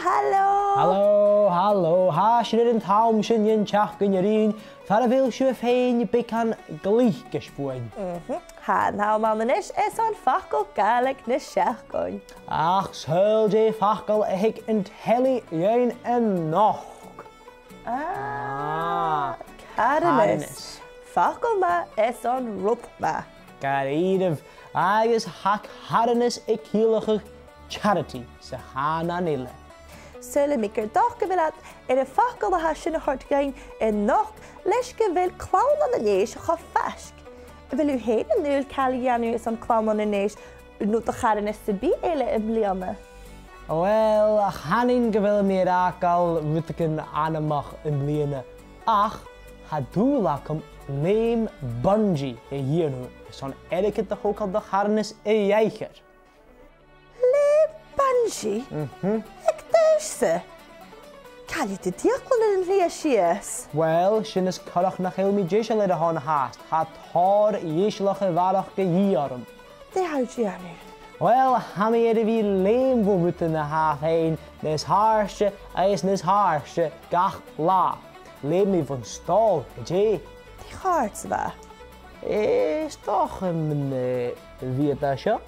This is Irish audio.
Hallo, ha sin an tam sin yin teach gan rin, Tá a bhfuil siú féin becan glích gespúin. Ha ná máis is an facail gaach na seaachgáin. Ach seil dé facail a hiic an telí dhéon an nach. Cadanis. Facail ma is an rup ma. Garíadamh agus hac hadanas i cíalacha charity sa hána nile. Sula migur doch go bhfuil ar a facail a sin a thuirtgain i nach leis go bhfuil clán an inéis a chu feisc. Bhfuil héad an nuúil caianú is an clán an inéis nó a chadanis sa bí éile I bliana. Well, a chanin go bhfuil mé acail rutacin anamach in bliana ach ha dúlacham léim bungee I dhéanú son ericid a hócail do chadanis I dhéichir. Le bungee? Ag déirsa? Cailí de diaachlan an ria sias? Well, sin is corach nach ilmi déise le a hán háast, ha thar dhéisilach a bharach go dhéarm. De haidí anú. Well, ha mé a bhí léim bhúta na háth hain, nes háirse agus nes háirse gach lá. Léim mí van stál, dé. Dí cháart sa bha? Is toch een vieta seo?